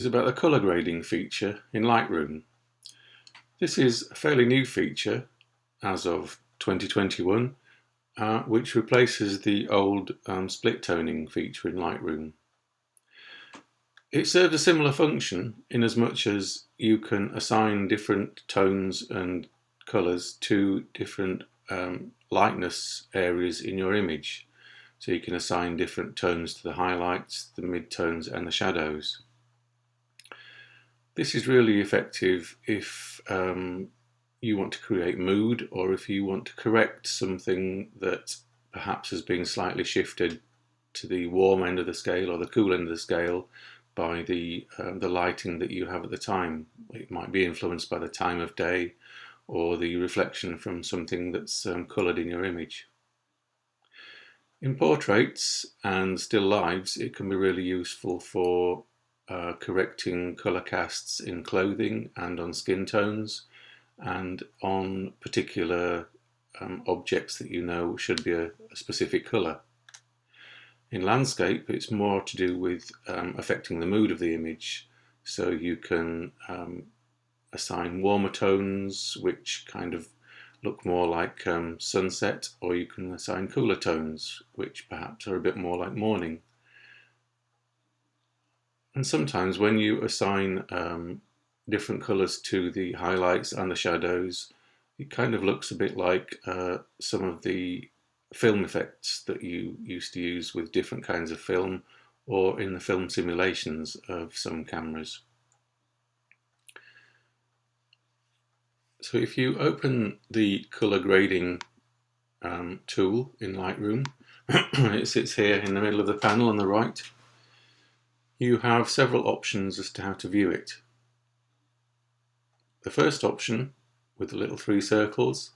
Is about the colour grading feature in Lightroom. This is a fairly new feature as of 2021, which replaces the old split toning feature in Lightroom. It serves a similar function in as much as you can assign different tones and colours to different lightness areas in your image. So you can assign different tones to the highlights, the midtones and the shadows. This is really effective if you want to create mood, or if you want to correct something that perhaps has been slightly shifted to the warm end of the scale or the cool end of the scale by the lighting that you have at the time. It might be influenced by the time of day or the reflection from something that's coloured in your image. In portraits and still lives, it can be really useful for correcting colour casts in clothing and on skin tones and on particular objects that you know should be a specific colour. In landscape, it's more to do with affecting the mood of the image, so you can assign warmer tones which kind of look more like sunset, or you can assign cooler tones which perhaps are a bit more like morning. And sometimes when you assign different colours to the highlights and the shadows, it kind of looks a bit like some of the film effects that you used to use with different kinds of film, or in the film simulations of some cameras. So if you open the colour grading tool in Lightroom, it sits here in the middle of the panel on the right. You have several options as to how to view it. The first option, with the little three circles,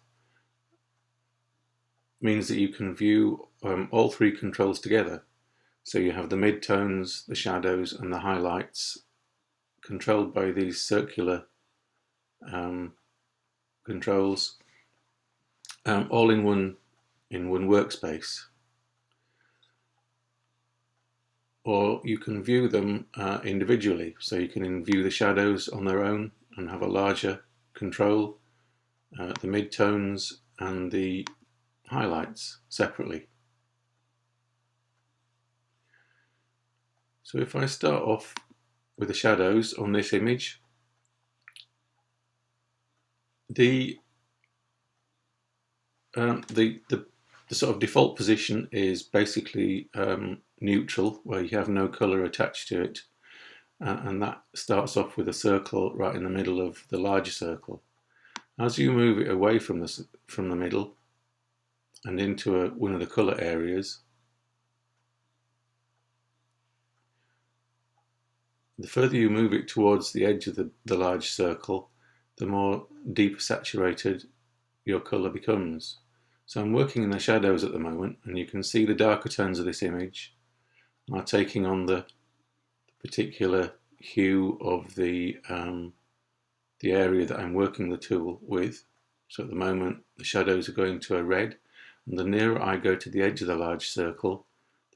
means that you can view all three controls together. So you have the midtones, the shadows and the highlights controlled by these circular controls, all in one workspace. Or you can view them individually, so you can view the shadows on their own and have a larger control, the midtones and the highlights separately. So if I start off with the shadows on this image, the sort of default position is basically neutral, where you have no colour attached to it, and that starts off with a circle right in the middle of the larger circle. As you move it away from the middle and into one of the colour areas, the further you move it towards the edge of the large circle, the more deeper saturated your colour becomes. So I'm working in the shadows at the moment, and you can see the darker tones of this image are taking on the particular hue of the area that I'm working the tool with. So at the moment the shadows are going to a red, and the nearer I go to the edge of the large circle,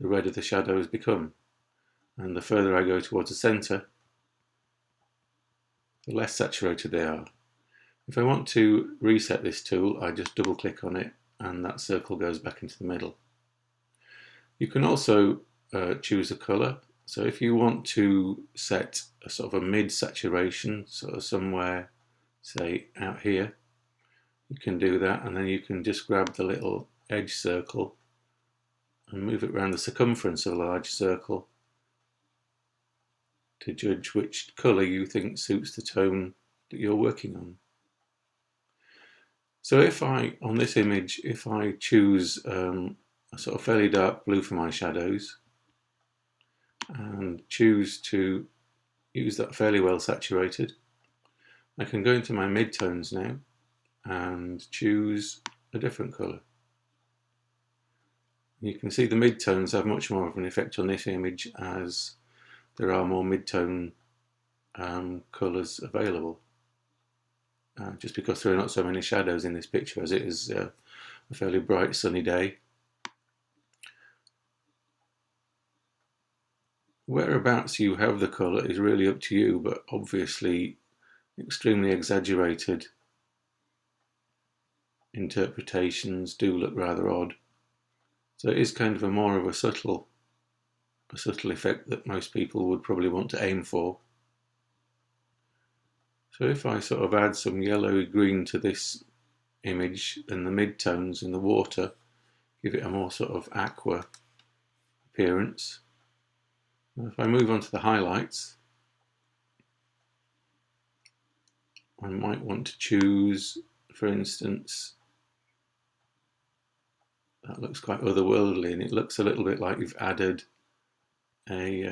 the redder the shadows become, and the further I go towards the centre, the less saturated they are. If I want to reset this tool, I just double click on it and that circle goes back into the middle. You can also choose a colour. So if you want to set a sort of a mid-saturation, sort of somewhere, say out here, you can do that, and then you can just grab the little edge circle and move it around the circumference of a large circle to judge which colour you think suits the tone that you're working on. So if on this image, if I choose a sort of fairly dark blue for my shadows and choose to use that fairly well saturated, I can go into my midtones now and choose a different colour. You can see the midtones have much more of an effect on this image, as there are more midtone colours available, just because there are not so many shadows in this picture, as it is a fairly bright sunny day. Whereabouts you have the colour is really up to you, but obviously extremely exaggerated interpretations do look rather odd. So it is kind of more of a subtle effect that most people would probably want to aim for. So if I sort of add some yellowy green to this image, then the midtones in the water give it a more sort of aqua appearance. If I move on to the highlights, I might want to choose, for instance, that looks quite otherworldly, and it looks a little bit like you've added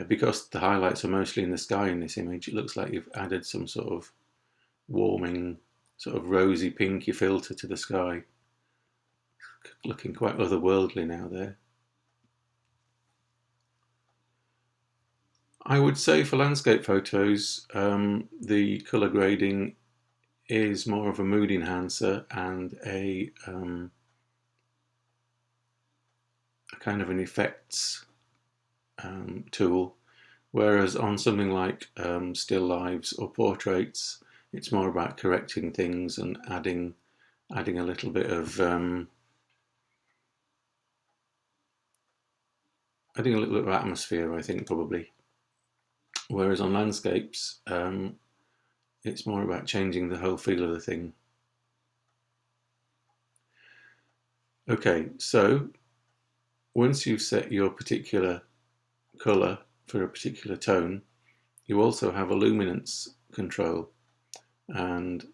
because the highlights are mostly in the sky in this image, it looks like you've added some sort of warming, sort of rosy pinky filter to the sky. Looking quite otherworldly now there. I would say for landscape photos, the colour grading is more of a mood enhancer and a kind of an effects tool, whereas on something like still lives or portraits, it's more about correcting things and adding a little bit of atmosphere, I think, probably. Whereas on landscapes, it's more about changing the whole feel of the thing. Okay, so once you've set your particular colour for a particular tone, you also have a luminance control, and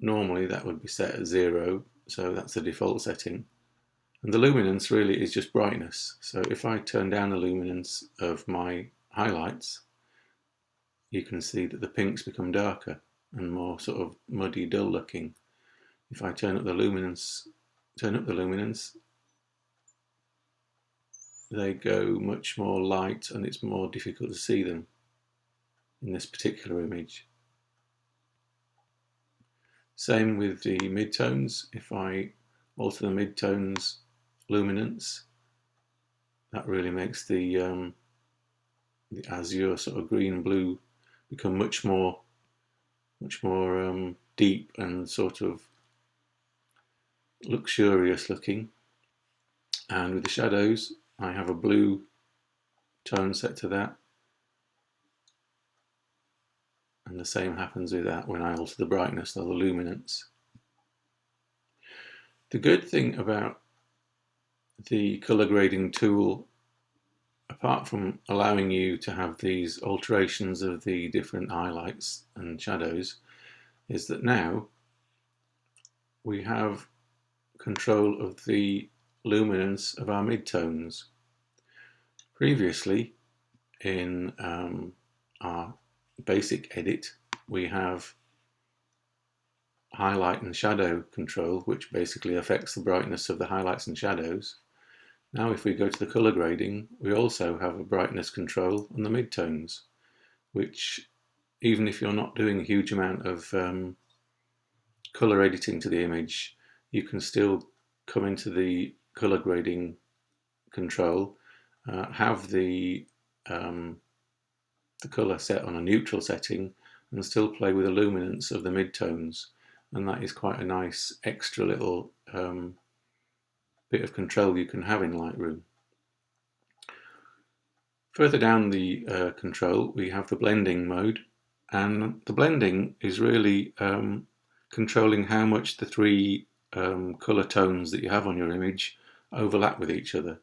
normally that would be set at 0, so that's the default setting. And the luminance really is just brightness. So if I turn down the luminance of my highlights, you can see that the pinks become darker and more sort of muddy, dull looking. If I turn up the luminance, they go much more light and it's more difficult to see them in this particular image. Same with the midtones. If I alter the midtones luminance, that really makes the azure sort of green blue become much more deep and sort of luxurious looking. And with the shadows, I have a blue tone set to that, and the same happens with that when I alter the brightness or the luminance. The good thing about the color grading tool, apart from allowing you to have these alterations of the different highlights and shadows, is that now we have control of the luminance of our midtones. Previously, in our basic edit, we have highlight and shadow control, which basically affects the brightness of the highlights and shadows. Now if we go to the color grading, we also have a brightness control on the midtones, which, even if you're not doing a huge amount of color editing to the image, you can still come into the color grading control, have the color set on a neutral setting, and still play with the luminance of the midtones, and that is quite a nice extra little bit of control you can have in Lightroom. Further down the control, we have the blending mode, and the blending is really controlling how much the three color tones that you have on your image overlap with each other.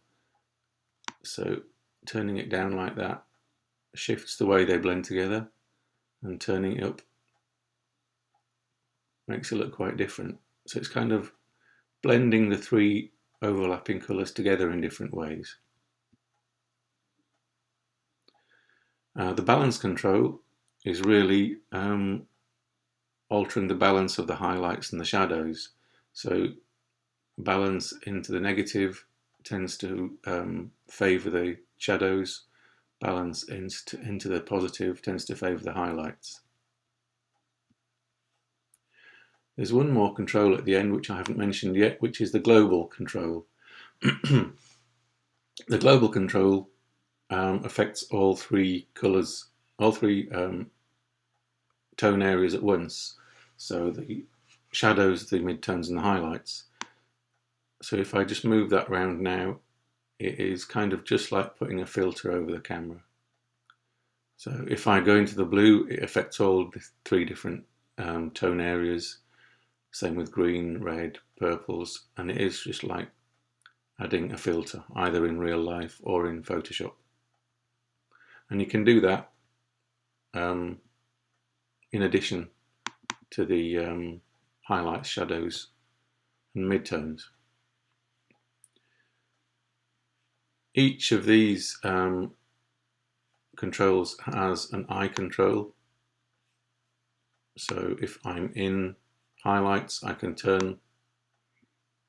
So turning it down like that shifts the way they blend together, and turning it up makes it look quite different. So it's kind of blending the three overlapping colours together in different ways. The balance control is really altering the balance of the highlights and the shadows. So balance into the negative tends to favour the shadows, balance into the positive tends to favour the highlights. There's one more control at the end which I haven't mentioned yet, which is the global control. The global control affects all three colours, all three tone areas at once. So the shadows, the midtones and the highlights. So if I just move that around now, it is kind of just like putting a filter over the camera. So if I go into the blue, it affects all the three different tone areas. Same with green, red, purples, and it is just like adding a filter, either in real life or in Photoshop. And you can do that in addition to the highlights, shadows, and midtones. Each of these controls has an eye control. So if I'm in highlights, I can turn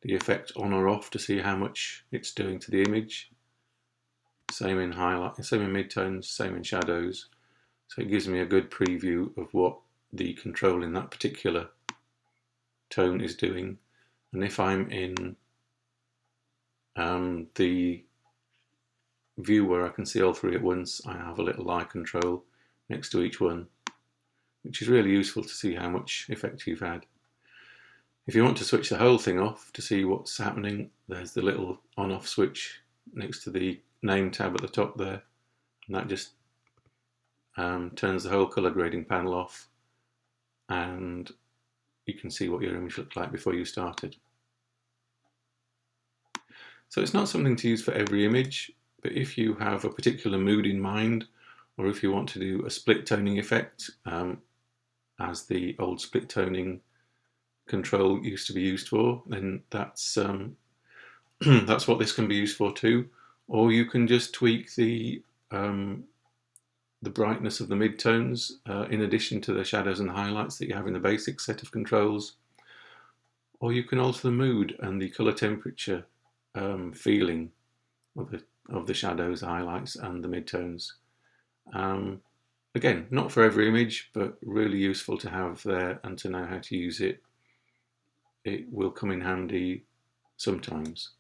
the effect on or off to see how much it's doing to the image. Same in highlight, same in midtones, same in shadows. So it gives me a good preview of what the control in that particular tone is doing. And if I'm in the view where I can see all three at once, I have a little eye control next to each one, which is really useful to see how much effect you've had. If you want to switch the whole thing off to see what's happening, there's the little on-off switch next to the name tab at the top there, and that just turns the whole colour grading panel off, and you can see what your image looked like before you started. So it's not something to use for every image, but if you have a particular mood in mind, or if you want to do a split toning effect, as the old split toning control used to be used for, then that's that's what this can be used for too. Or you can just tweak the brightness of the midtones in addition to the shadows and highlights that you have in the basic set of controls. Or you can alter the mood and the color temperature feeling of the shadows, highlights, and the midtones. Again, not for every image, but really useful to have there and to know how to use it. It will come in handy sometimes.